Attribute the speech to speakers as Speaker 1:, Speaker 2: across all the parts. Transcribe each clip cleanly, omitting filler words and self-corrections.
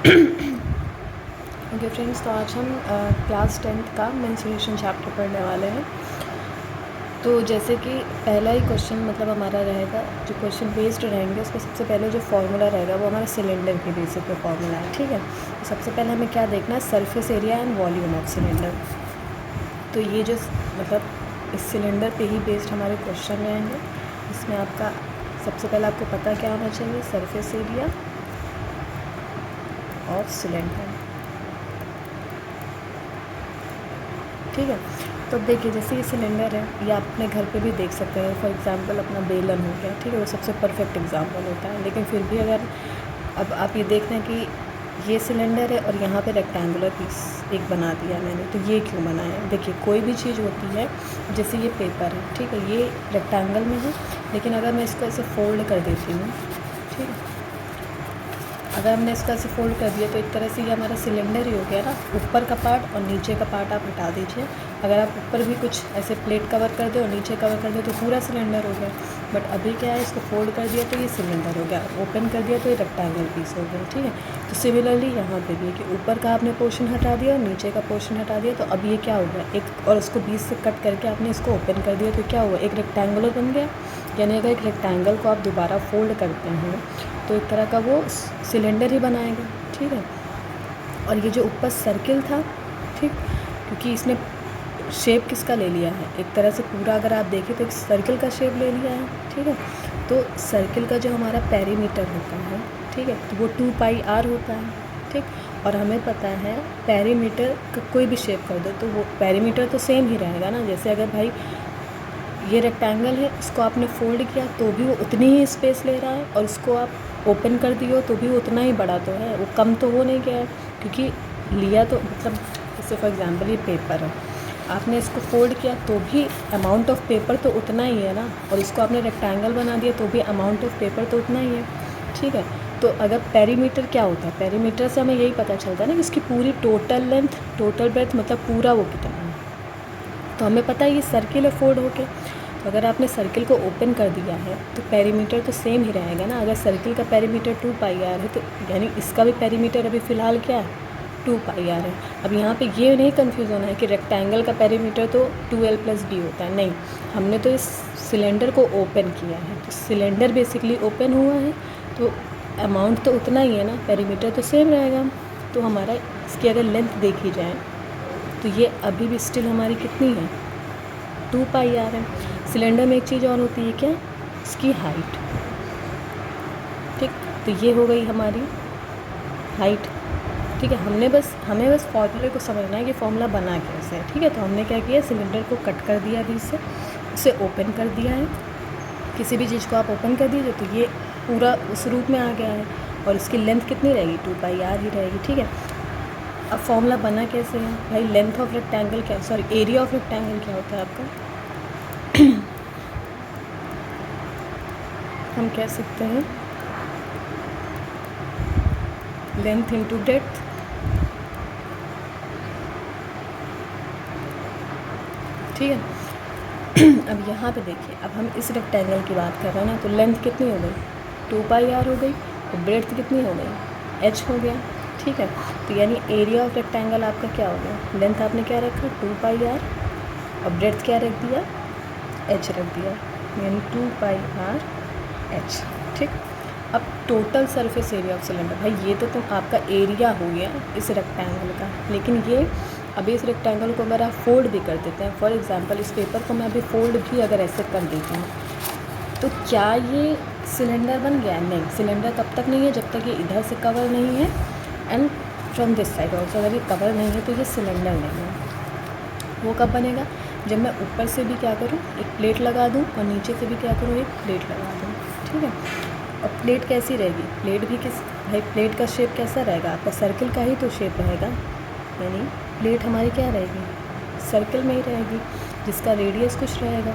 Speaker 1: Okay friends, तो आज हम क्लास 10th का मेंस्ट्रुएशन चैप्टर पढ़ने वाले हैं। तो जैसे कि पहला ही क्वेश्चन मतलब हमारा रहेगा, जो क्वेश्चन बेस्ड रहेंगे उसमें सबसे पहले जो फार्मूला रहेगा वो हमारा सिलेंडर के बेसिस पे फार्मूला है। ठीक है, तो सबसे पहले हमें क्या देखना है, surface area and volume of cylinder. तो ये जो मतलब इस सिलेंडर पे ही बेस्ड हमारे क्वेश्चन रहेंगे। इसमें आपका सबसे पहले आपको पता क्या होना चाहिए, सरफेस एरिया ऑफ सिलेंडर। ठीक है, तो अब देखिए जैसे ये सिलेंडर है, ये आप अपने घर पे भी देख सकते हैं। फॉर एग्जांपल अपना बेलन हो गया, ठीक है, वो सबसे परफेक्ट एग्जांपल होता है। लेकिन फिर भी अगर अब आप ये देख रहे हैं कि ये सिलेंडर है और यहाँ पे रेक्टेंगुलर पीस एक बना दिया मैंने, तो ये क्यों बना है? देखिए कोई भी चीज़ होती है, जैसे ये पेपर है, ठीक है, ये रेक्टेंगल में है, लेकिन अगर मैं इसको ऐसे फोल्ड कर देती हूँ, ठीक है, अगर हमने इसका ऐसे फोल्ड कर दिया तो एक तरह से ये हमारा सिलेंडर ही हो गया ना। ऊपर का पार्ट और नीचे का पार्ट आप हटा दीजिए। अगर आप ऊपर भी कुछ ऐसे प्लेट कवर कर दे और नीचे कवर कर दे तो पूरा सिलेंडर हो गया। बट अभी क्या है, इसको फोल्ड कर दिया तो ये सिलेंडर हो गया, ओपन कर दिया तो ये रेक्टेंगल पीस हो गया। ठीक है, तो सिमिलरली यहाँ पे भी है कि ऊपर का आपने पोर्शन हटा दिया और नीचे का पोर्शन हटा दिया, तो अब ये क्या हो गया, एक और उसको बीच से कट करके आपने इसको ओपन कर दिया तो क्या हुआ, एक रेक्टेंगुलर बन गया। यानी अगर एक रेक्टेंगल को आप दोबारा फोल्ड करते हैं तो एक तरह का वो सिलेंडर ही बनाएगा। ठीक है, और ये जो ऊपर सर्किल था, ठीक, क्योंकि इसने शेप किसका ले लिया है, एक तरह से पूरा अगर आप देखें तो एक सर्किल का शेप ले लिया है। ठीक है, तो सर्किल का जो हमारा पेरीमीटर होता है, ठीक है, तो वो 2πr होता है। ठीक, और हमें पता है पेरीमीटर का कोई भी शेप कर दो तो वो पेरीमीटर तो सेम ही रहेगा ना। जैसे अगर भाई ये रेक्टेंगल है, इसको आपने फोल्ड किया तो भी वो उतनी ही स्पेस ले रहा है, और इसको आप ओपन कर दिए हो तो भी उतना ही बड़ा तो है, वो कम तो हो नहीं गया है। क्योंकि लिया तो मतलब जैसे फॉर एग्जांपल ये पेपर है, आपने इसको फोल्ड किया तो भी अमाउंट ऑफ पेपर तो उतना ही है ना, और इसको आपने रेक्टेंगल बना दिया तो भी अमाउंट ऑफ पेपर तो उतना ही है। ठीक है, तो अगर पेरीमीटर क्या होता है, पेरीमीटर से हमें यही पता चलता है ना कि इसकी पूरी टोटल लेंथ, टोटल ब्रेथ, मतलब पूरा वो कितना है। तो हमें पता है ये सर्किल है फोल्ड होके, तो अगर आपने सर्किल को ओपन कर दिया है तो पेरीमीटर तो सेम ही रहेगा ना। अगर सर्किल का पेरीमीटर 2πr है तो यानी इसका भी पेरीमीटर अभी फ़िलहाल क्या है, 2πr है। अब यहाँ पे ये नहीं कंफ्यूज होना है कि रेक्टेंगल का पेरीमीटर तो 2l+d होता है, नहीं, हमने तो इस सिलेंडर को ओपन किया है, तो सिलेंडर बेसिकली ओपन हुआ है तो अमाउंट तो उतना ही है ना, पेरीमीटर तो सेम रहेगा। तो हमारा इसकी अगर लेंथ देखी जाए तो ये अभी भी स्टिल हमारी कितनी है, 2πr है। सिलेंडर में एक चीज़ और होती है, क्या, इसकी हाइट। ठीक, तो ये हो गई हमारी हाइट। ठीक है, हमें बस फॉर्मूले को समझना है कि फॉर्मूला बना कैसे है। ठीक है, तो हमने क्या किया, सिलेंडर को कट कर दिया बीच से, उसे ओपन कर दिया है। किसी भी चीज़ को आप ओपन कर दीजिए तो ये पूरा उस रूप में आ गया है, और इसकी लेंथ कितनी रहेगी, 2πr ही रहेगी। ठीक है, अब फॉर्मूला बना कैसे है भाई, लेंथ ऑफ रेक्टेंगल क्या, सॉरी एरिया ऑफ रेक्टेंगल क्या होता है आपका, हम कह सकते हैं लेंथ इंटू ब्रेड्थ। ठीक है, अब यहाँ पे देखिए, अब हम इस रेक्टेंगल की बात कर रहे हैं ना, तो लेंथ कितनी हो गई, 2πr हो गई, और ब्रेड्थ कितनी हो गई, h हो गया। ठीक है, तो यानी एरिया ऑफ रेक्टेंगल आपका क्या हो गया, लेंथ आपने क्या रखा 2πr, और ब्रेड्थ क्या रख दिया, h रख दिया, यानी 2πr/h। ठीक, अब total surface area of cylinder, भाई ये तो तुम आपका एरिया हो गया इस रेक्टेंगल का, लेकिन ये अभी इस रेक्टेंगल को अगर आप फोल्ड भी कर देते हैं, फॉर एग्जांपल इस पेपर को मैं अभी फोल्ड भी अगर ऐसे कर देती हूँ, तो क्या ये सिलेंडर बन गया, नहीं, सिलेंडर तब तक नहीं है जब तक ये इधर से कवर नहीं है, and from this side also अगर ये कवर नहीं है तो ये सिलेंडर नहीं है। वो कब बनेगा, जब मैं ऊपर से भी क्या करूँ, एक प्लेट लगा दूँ, और नीचे से भी क्या करूँ, एक प्लेट लगा दूँ। ठीक है, और प्लेट कैसी रहेगी, प्लेट भी किस, भाई प्लेट का शेप कैसा रहेगा आपका, सर्किल का ही तो शेप रहेगा, यानी प्लेट हमारी क्या रहेगी, सर्किल में ही रहेगी, जिसका रेडियस कुछ रहेगा।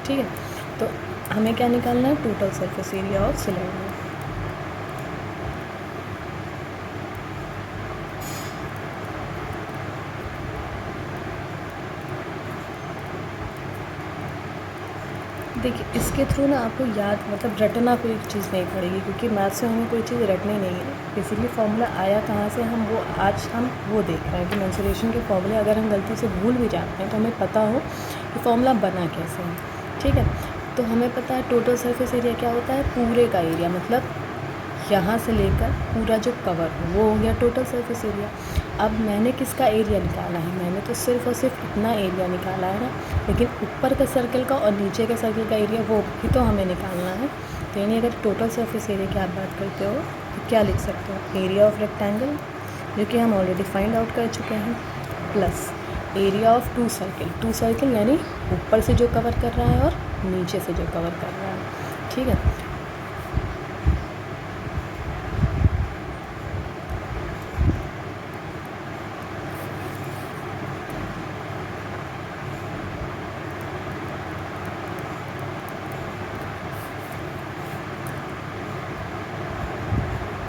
Speaker 1: ठीक है, तो हमें क्या निकालना है, total surface area of cylinder. देखिए इसके थ्रू ना आपको याद मतलब रटना कोई चीज़ नहीं पड़ेगी, क्योंकि मैथ से हमें कोई चीज़ रटनी नहीं है। बेसिकली फार्मूला आया कहाँ से, हम वो आज हम वो देख रहे हैं कि मेंसुरेशन के फार्मूले अगर हम गलती से भूल भी जाते हैं तो हमें पता हो कि फार्मूला बना कैसे है। ठीक है, तो हमें पता है टोटल सरफेस एरिया क्या होता है, पूरे का एरिया, मतलब यहाँ से लेकर पूरा जो कवर हो वो हो गया टोटल सरफेस एरिया। अब मैंने किसका एरिया निकाला है, मैंने तो सिर्फ और सिर्फ इतना एरिया निकाला है ना, लेकिन ऊपर का सर्कल का और नीचे का सर्कल का एरिया वो भी तो हमें निकालना है। तो यानी अगर टोटल सरफेस एरिया की आप बात करते हो तो क्या लिख सकते हो, एरिया ऑफ रेक्टेंगल, जो कि हम ऑलरेडी फाइंड आउट कर चुके हैं, plus area of two circle यानी ऊपर से जो कवर कर रहा है और नीचे से जो कवर कर रहा है। ठीक है,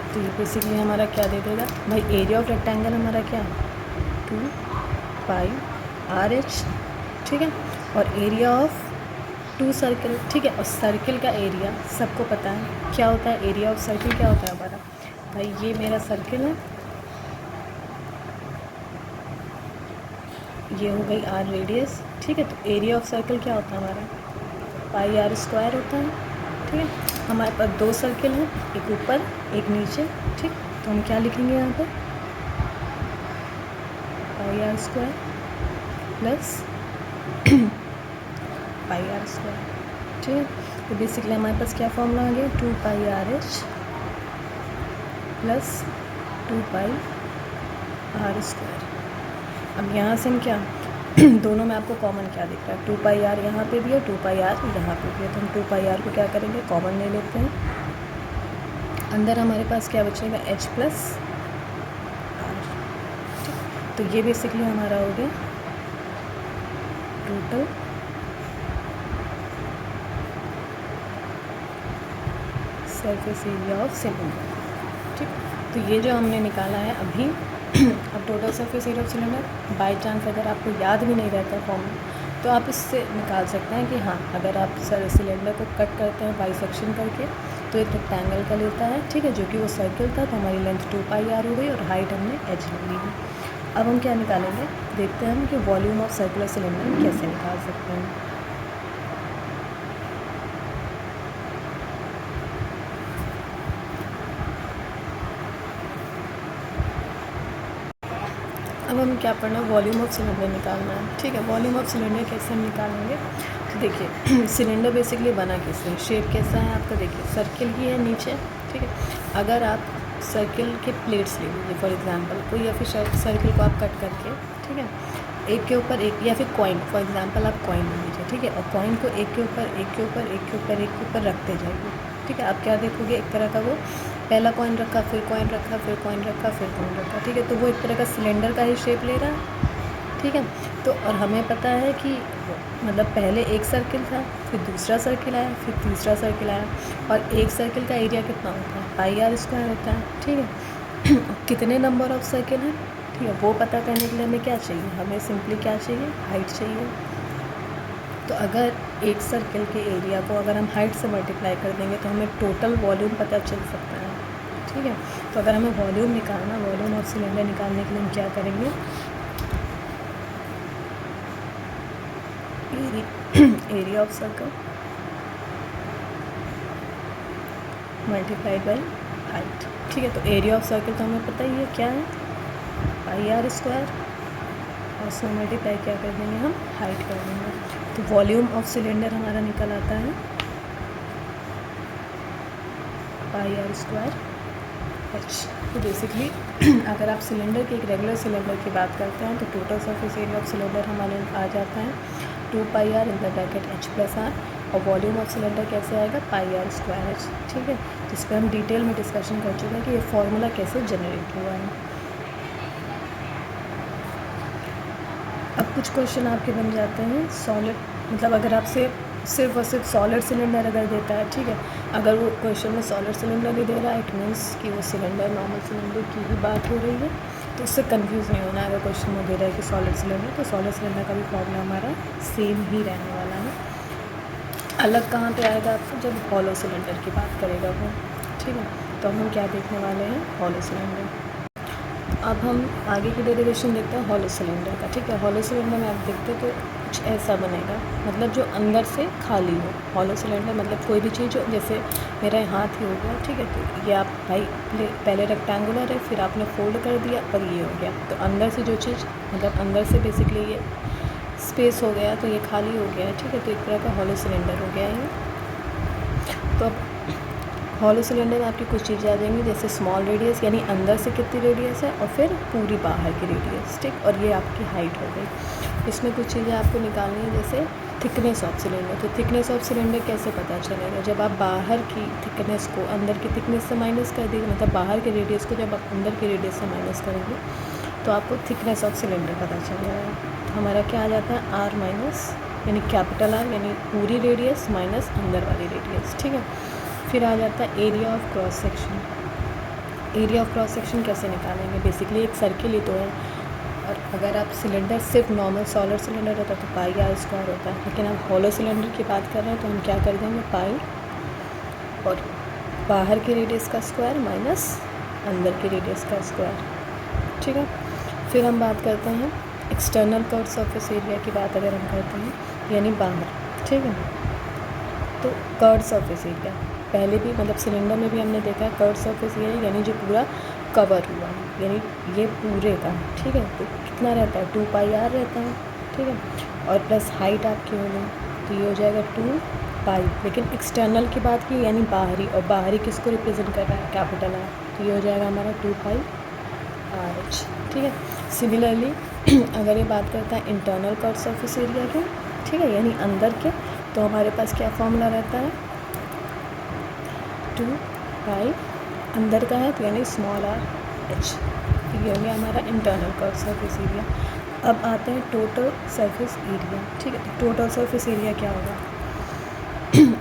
Speaker 1: तो ये बेसिकली हमारा क्या दे देगा भाई, एरिया ऑफ रेक्टेंगल हमारा क्या है 2πr/h। ठीक है, और एरिया ऑफ टू सर्कल, ठीक है, और सर्कल का एरिया सबको पता है क्या होता है, एरिया ऑफ सर्कल क्या होता है हमारा, भाई ये मेरा सर्कल है, ये हो गई r रेडियस। ठीक है, तो एरिया ऑफ सर्कल क्या होता है हमारा, πr² होता है। ठीक है, हमारे पास दो सर्किल हैं, एक ऊपर एक नीचे। ठीक, तो हम क्या लिखेंगे यहाँ पर, πr² प्लस πr²। ठीक है, तो बेसिकली हमारे पास क्या फॉर्मूला आ गया, 2πrh प्लस 2πr²। अब यहाँ से हम क्या दोनों में आपको कॉमन क्या दिख रहा है, 2πr यहाँ पे भी है, 2πr यहाँ पे भी है, तो हम 2πr को क्या करेंगे, कॉमन ले लेते हैं। अंदर हमारे पास क्या बचेगा, h प्लस r। तो ये बेसिकली हमारा हो गया total surface area of cylinder. ठीक, तो ये जो हमने निकाला है अभी अब total surface area of cylinder by chance अगर आपको याद भी नहीं रहता फॉर्मूला तो आप इससे निकाल सकते हैं कि हाँ, अगर आप सिलेंडर को कट करते हैं बाइसेक्शन करके तो एक रेक्टेंगल का लेता है। ठीक है, जो कि वो सर्कल था, तो हमारी लेंथ 2πr हो गई और हाइट हमने h ले ली। अब हम क्या निकालेंगे, देखते हैं हम कि वॉल्यूम ऑफ सर्कुलर सिलेंडर कैसे निकाल सकते हैं। अब हमें क्या पढ़ना है, वॉल्यूम ऑफ सिलेंडर निकालना है। ठीक है, वॉल्यूम ऑफ सिलेंडर कैसे हम निकालेंगे, तो देखिए सिलेंडर बेसिकली बना कैसे है, शेप कैसा है आपका, देखिए सर्किल ही है नीचे। ठीक है, अगर आप सर्किल के प्लेट्स ले लीजिए फॉर एग्जांपल कोई, या फिर सर्किल को आप कट करके, ठीक है, एक के ऊपर एक, या फिर कॉइन फॉर एग्जांपल आप कॉइन ले लीजिए। ठीक है, और कॉइन को एक के ऊपर एक के ऊपर एक के ऊपर एक के ऊपर रखते जाइए। ठीक है, आप क्या देखोगे, एक तरह का वो पहला कॉइन रखा, फिर कॉइन रखा, फिर कॉइन रखा, फिर कॉइन रखा। ठीक है, तो वो एक तरह का सिलेंडर का ही शेप ले रहा है। ठीक है, तो और हमें पता है कि मतलब पहले एक सर्किल था, फिर दूसरा सर्किल आया, फिर तीसरा सर्किल आया, और एक सर्किल का एरिया कितना होता है, πr² होता है। ठीक है, कितने नंबर ऑफ सर्किल हैं, ठीक है, वो पता करने के लिए हमें क्या चाहिए, हमें सिंपली क्या चाहिए, हाइट चाहिए। तो अगर एक सर्किल के एरिया को अगर हम हाइट से मल्टीप्लाई कर देंगे तो हमें टोटल वॉल्यूम पता चल सकता है। ठीक है, तो अगर हमें वॉल्यूम निकालना, वॉल्यूम ऑफ सिलेंडर निकालने के लिए हम क्या करेंगे, area of circle multiplied by height. ठीक है, तो एरिया ऑफ सर्कल तो हमें पता ही है क्या है, πr², और उसमें मल्टीप्लाई क्या कर देंगे हम, हाइट कर देंगे। तो वॉल्यूम ऑफ सिलेंडर हमारा निकल आता है πr² h। तो बेसिकली अगर आप सिलेंडर के एक रेगुलर सिलेंडर की बात करते हैं तो total surface area of cylinder हमारे आ जाता है 2πr in the bracket h plus r, और वॉल्यूम ऑफ सिलेंडर कैसे आएगा, πr² h। ठीक है, जिस पर हम डिटेल में डिस्कशन कर चुके हैं कि ये फार्मूला कैसे जनरेट हुआ है। अब कुछ क्वेश्चन आपके बन जाते हैं सॉलिड, मतलब अगर आपसे सिर्फ और सिर्फ सॉलिड सिलेंडर अगर देता है, ठीक है, अगर वो क्वेश्चन में सॉलिड सिलेंडर भी दे रहा है, इट मीन्स कि वो सिलेंडर नॉर्मल सिलेंडर की ही बात हो रही है, तो उससे कंफ्यूज नहीं होना है। अगर क्वेश्चन में दे रहा है कि सॉलिड सिलेंडर, तो सॉलिड सिलेंडर का भी फॉर्मूला हमारा सेम ही रहने वाला है। अलग कहाँ पे आएगा आपको, जब हॉलो सिलेंडर की बात करेगा वो, ठीक है। तो हम क्या देखने वाले हैं, हॉलो सिलेंडर। अब हम आगे की डेरिवेशन देखते हैं हॉलो सिलेंडर का, ठीक है। हॉलो सिलेंडर में आप देखते हैं तो कुछ ऐसा बनेगा, मतलब जो अंदर से खाली हो। हॉलो सिलेंडर मतलब कोई भी चीज़ हो, जैसे मेरा हाथ ही हो गया, ठीक है। तो ये आप भाई पहले रेक्टेंगुलर है, फिर आपने फोल्ड कर दिया और ये हो गया। तो अंदर से जो चीज़, मतलब अंदर से बेसिकली ये स्पेस हो गया, तो ये खाली हो गया है, ठीक है। तो एक तरह का हॉलो सिलेंडर हो गया ये। तो अब हॉलो सिलेंडर में आपकी कुछ चीज़ें आ जाएंगी, जैसे स्मॉल रेडियस यानी अंदर से कितनी रेडियस है, और फिर पूरी बाहर की रेडियस, ठीक। और ये आपकी हाइट हो गई। इसमें कुछ चीज़ें आपको निकालनी है, जैसे थिकनेस ऑफ सिलेंडर। तो थिकनेस ऑफ सिलेंडर कैसे पता चलेगा, जब आप बाहर की थिकनेस को अंदर की थिकनेस से माइनस कर देंगे, मतलब बाहर के रेडियस को जब आप अंदर के रेडियस से माइनस करेंगे तो आपको थिकनेस ऑफ सिलेंडर पता चल जाएगा। तो हमारा क्या आ जाता है, आर माइनस, यानी कैपिटल आर यानी पूरी रेडियस माइनस अंदर वाली रेडियस, ठीक है। फिर आ जाता है area of cross section. Area of cross section कैसे निकालेंगे, बेसिकली एक सर्किल ही तो है, और अगर आप सिलेंडर सिर्फ नॉर्मल सॉलिड सिलेंडर होता तो पाई आर स्क्वायर होता है, लेकिन आप हॉलो सिलेंडर की बात कर रहे हैं तो हम क्या कर देंगे, पाई और बाहर की रेडियस का स्क्वायर माइनस अंदर की रेडियस का स्क्वायर, ठीक है। फिर हम बात करते हैं एक्सटर्नल कर्व सरफेस एरिया की बात अगर हम करते हैं, यानी बाहर, ठीक है। तो कर्व सरफेस एरिया पहले भी, मतलब सिलेंडर में भी हमने देखा है, कर्व सरफेस एरिया यानी जो पूरा कवर हुआ है, यानी ये पूरे का, ठीक है। तो कितना रहता है, 2 पाई आर रहता है, ठीक है। और प्लस हाइट आपकी हो गई, तो ये हो जाएगा 2 पाई। लेकिन एक्सटर्नल की बात की यानी बाहरी, और बाहरी किसको रिप्रेजेंट कर रहा है, कैपिटल आर, तो ये हो जाएगा हमारा 2 पाई आर एच, ठीक है। सिमिलरली अगर ये बात करता है इंटरनल कर्व सरफेस एरिया के, ठीक है, यानी अंदर के, तो हमारे पास क्या फॉर्मूला रहता है, 2 पाई अंदर का है तो यानी स्मॉल आर एच। ये हो गया हमारा इंटरनल कर्व सरफेस एरिया। अब आते हैं टोटल सरफेस एरिया, ठीक है। तो टोटल सरफेस एरिया क्या होगा,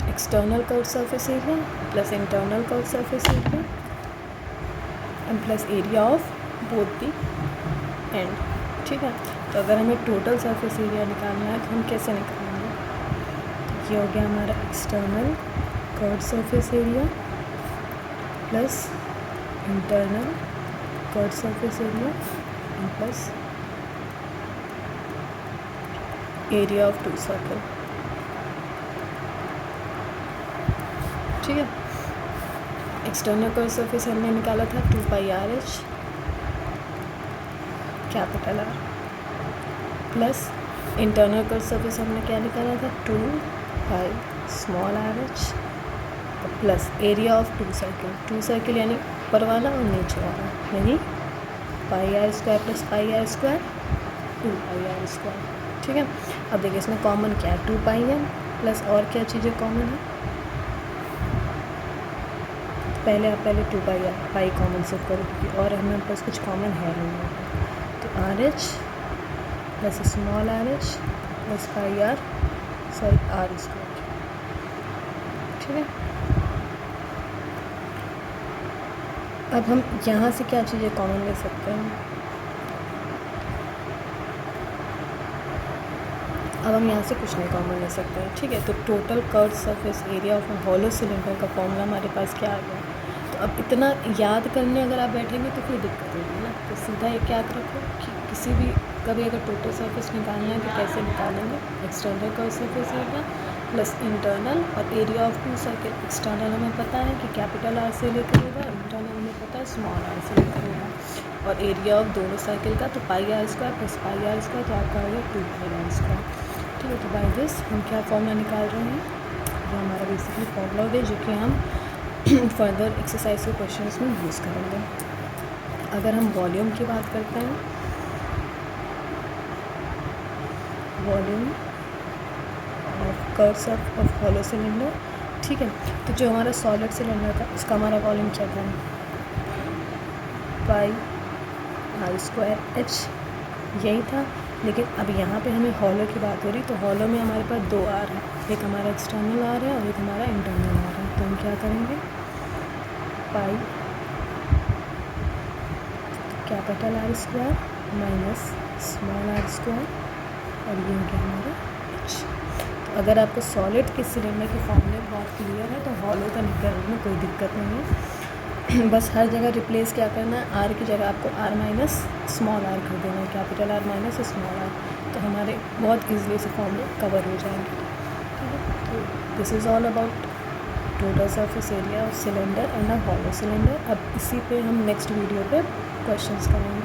Speaker 1: external curve surface area plus internal curve surface area and plus area of both the and, ठीक है। तो अगर हमें टोटल सरफेस एरिया निकालना है तो हम कैसे निकालेंगे, ये हो गया हमारा external curve surface area plus internal curve surface area plus area of 2 circle, ठीक है। एक्सटर्नल कर्व सरफेस हमने निकाला था 2 pi R H capital R, plus internal curve surface हमने क्या निकाला था, 2 pi small R H plus area of 2 circle. 2 circle यानी ऊपर वाला और नीचे वाला, यानी pi R square plus pi R square 2 pi R square, ठीक है। अब देखिए इसमें कॉमन क्या है, 2 पाई है प्लस और क्या चीज़ें कॉमन है, पहले 2 पाई कॉमन से करो, क्योंकि और हमें पास कुछ कॉमन है नहीं। तो R H plus small R H plus pi R, sorry R square, ठीक है। अब हम यहाँ से क्या चीज़ें कॉमन ले सकते हैं, अब हम यहाँ से कुछ नहीं कॉमन ले सकते हैं, ठीक है। तो total curve surface area of hollow cylinder का फॉर्मूला हमारे पास क्या आ गया। तो अब इतना याद करने अगर आप बैठेंगे तो फिर दिक्कत होगी ना, तो सीधा एक याद रखो कि किसी भी कभी अगर टोटल सरफेस निकालना है तो कैसे निकालेंगे, external curve surface area plus internal और एरिया ऑफ 2 सर्किल। एक्सटर्नल हमें पता है कि कैपिटल आर से लेकर होगा, इंटरनल हमें पता है स्मॉल आर से लेकर होगा, और एरिया ऑफ दोनों सर्किल का तो pi R square plus pi R square, तो आपका हो गया 2 पाई आर स्क्वायर, ठीक है। तो बाय दिस हम क्या फॉर्मूला निकाल रहे हैं, ये हमारा बेसिकली फॉर्मूला हो गया, जो कि हम फर्दर एक्सरसाइज के क्वेश्चंस में यूज़ करेंगे। अगर हम वॉल्यूम की बात करते हैं, volume of curves of hollow cylinder, ठीक है। तो जो हमारा सॉलिड सिलेंडर था उसका हमारा वॉल्यूम क्या था, पाई आर स्क्वायर एच, यही था। लेकिन अब यहाँ पे हमें हॉलो की बात हो रही, तो हॉलो में हमारे पास 2 आर है, एक हमारा एक्सटर्नल आर है और एक हमारा इंटरनल आर है। तो हम क्या करेंगे, pi capital R square minus small R square, और ये हो गया हमारा एच। तो अगर आपको सॉलिड के सिलेंडर के फॉर्मूले बहुत क्लियर है तो हॉलो का निकालने में कोई दिक्कत नहीं है। बस हर जगह रिप्लेस क्या करना है, आर की जगह आपको आर माइनस स्मॉल आर कर देना है, capital R minus small R, तो हमारे बहुत ईजिली से फॉर्मूले कवर हो जाएंगे। ठीक है, तो this is all about total surface area of cylinder and a hollow cylinder. अब इसी पे हम नेक्स्ट वीडियो पे क्वेश्चंस करेंगे।